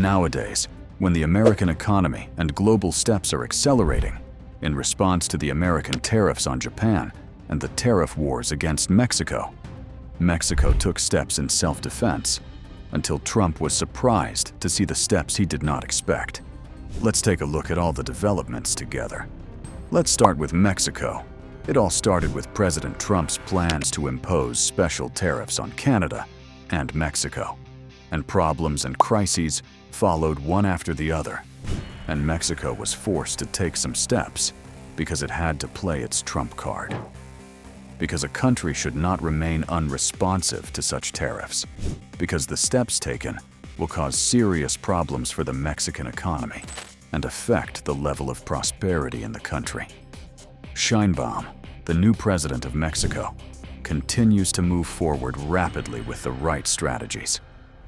Nowadays, when the American economy and global steps are accelerating, in response to the American tariffs on Japan and the tariff wars against Mexico, Mexico took steps in self-defense until Trump was surprised to see the steps he did not expect. Let's take a look at all the developments together. Let's start with Mexico. It all started with President Trump's plans to impose special tariffs on Canada and Mexico, and problems and crises followed one after the other, and Mexico was forced to take some steps because it had to play its trump card. Because a country should not remain unresponsive to such tariffs, because the steps taken will cause serious problems for the Mexican economy and affect the level of prosperity in the country. Sheinbaum, the new president of Mexico, continues to move forward rapidly with the right strategies,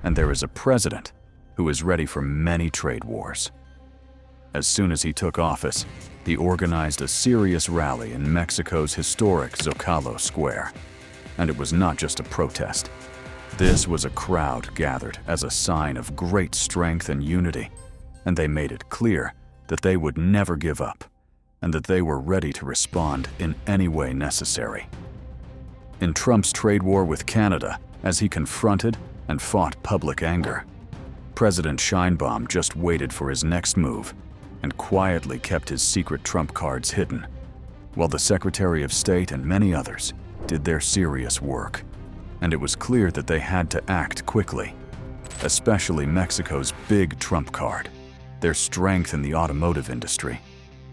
and there is a president who is ready for many trade wars. As soon as he took office, he organized a serious rally in Mexico's historic Zocalo Square, and it was not just a protest. This was a crowd gathered as a sign of great strength and unity, and they made it clear that they would never give up and that they were ready to respond in any way necessary. In Trump's trade war with Canada, as he confronted and fought public anger, President Sheinbaum just waited for his next move and quietly kept his secret trump cards hidden, while the Secretary of State and many others did their serious work. And it was clear that they had to act quickly, especially Mexico's big trump card. Their strength in the automotive industry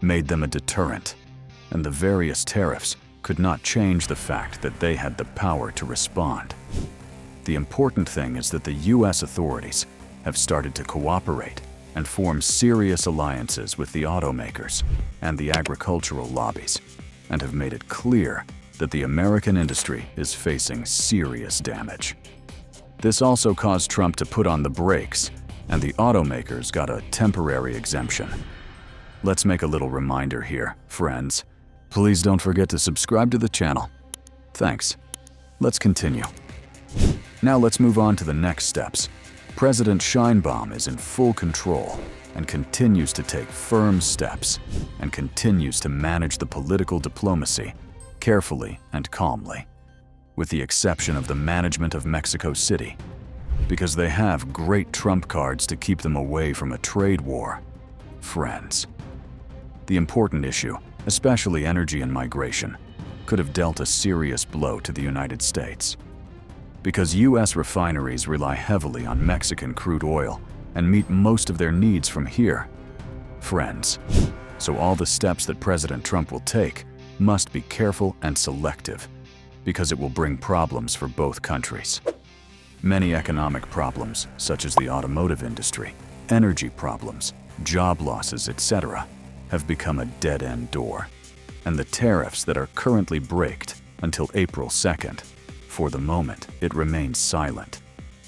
made them a deterrent, and the various tariffs could not change the fact that they had the power to respond. The important thing is that the US authorities have started to cooperate and form serious alliances with the automakers and the agricultural lobbies, and have made it clear that the American industry is facing serious damage. This also caused Trump to put on the brakes, and the automakers got a temporary exemption. Let's make a little reminder here, friends. Please don't forget to subscribe to the channel. Thanks. Let's continue. Now let's move on to the next steps. President Sheinbaum is in full control and continues to take firm steps and continues to manage the political diplomacy carefully and calmly, with the exception of the management of Mexico City, because they have great trump cards to keep them away from a trade war. Friends, the important issue, especially energy and migration, could have dealt a serious blow to the United States. Because US refineries rely heavily on Mexican crude oil and meet most of their needs from here. Friends, so all the steps that President Trump will take must be careful and selective, because it will bring problems for both countries. Many economic problems, such as the automotive industry, energy problems, job losses, etc., have become a dead-end door, and the tariffs that are currently braked until April 2nd, for the moment, it remains silent,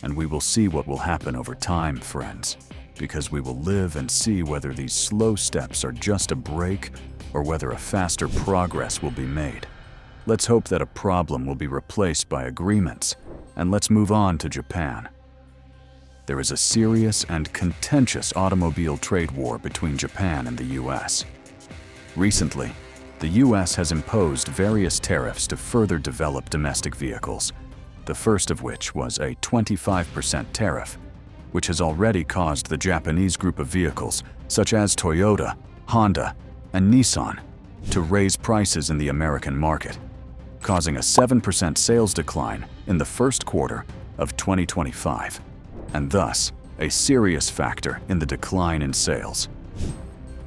and we will see what will happen over time, friends, because we will live and see whether these slow steps are just a break or whether a faster progress will be made. Let's hope that a problem will be replaced by agreements, and let's move on to Japan. There is a serious and contentious automobile trade war between Japan and the US. Recently, the US has imposed various tariffs to further develop domestic vehicles, the first of which was a 25% tariff, which has already caused the Japanese group of vehicles, such as Toyota, Honda, and Nissan, to raise prices in the American market, causing a 7% sales decline in the first quarter of 2025, and thus a serious factor in the decline in sales.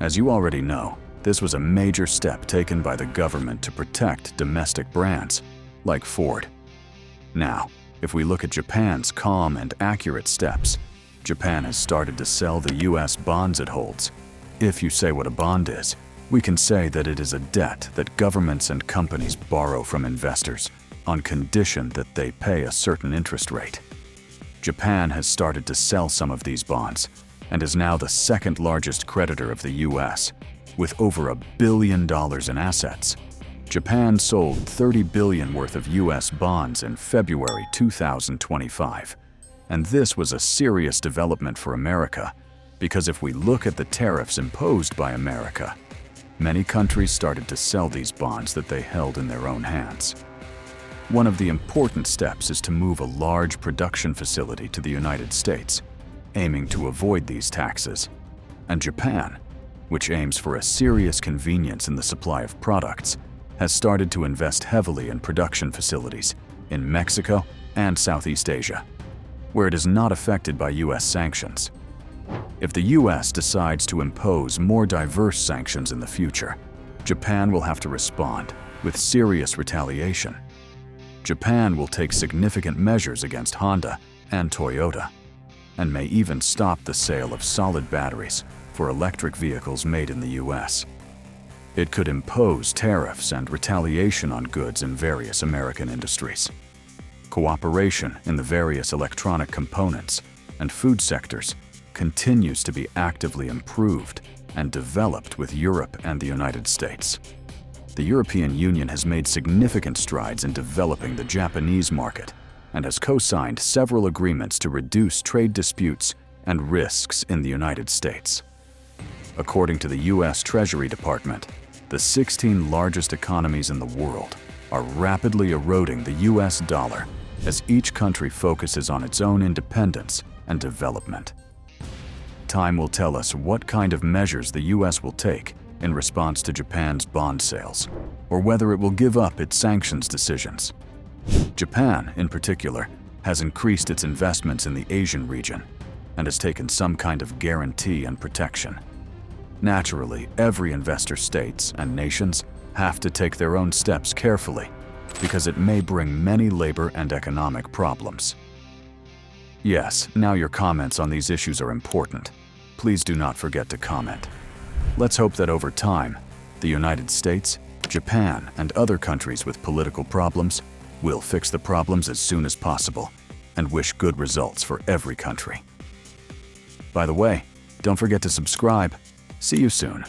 As you already know, this was a major step taken by the government to protect domestic brands, like Ford. Now, if we look at Japan's calm and accurate steps, Japan has started to sell the US bonds it holds. If you say what a bond is, we can say that it is a debt that governments and companies borrow from investors on condition that they pay a certain interest rate. Japan has started to sell some of these bonds and is now the second largest creditor of the US, with over $1 billion in assets. Japan sold $30 billion worth of US bonds in February 2025, And this was a serious development for America, because if we look at the tariffs imposed by America, many countries started to sell these bonds that they held in their own hands. One of the important steps is to move a large production facility to the United States, aiming to avoid these taxes. And Japan, which aims for a serious convenience in the supply of products, has started to invest heavily in production facilities in Mexico and Southeast Asia, where it is not affected by US sanctions. If the US decides to impose more diverse sanctions in the future, Japan will have to respond with serious retaliation. Japan will take significant measures against Honda and Toyota, and may even stop the sale of solid batteries for electric vehicles made in the US. It could impose tariffs and retaliation on goods in various American industries. Cooperation in the various electronic components and food sectors continues to be actively improved and developed with Europe and the United States. The European Union has made significant strides in developing the Japanese market and has co-signed several agreements to reduce trade disputes and risks in the United States. According to the US Treasury Department, the 16 largest economies in the world are rapidly eroding the US dollar as each country focuses on its own independence and development. Time will tell us what kind of measures the US will take in response to Japan's bond sales, or whether it will give up its sanctions decisions. Japan, in particular, has increased its investments in the Asian region and has taken some kind of guarantee and protection. Naturally, every investor states and nations have to take their own steps carefully because it may bring many labor and economic problems. Yes, now your comments on these issues are important. Please do not forget to comment. Let's hope that over time, the United States, Japan, and other countries with political problems will fix the problems as soon as possible and wish good results for every country. By the way, don't forget to subscribe. See you soon.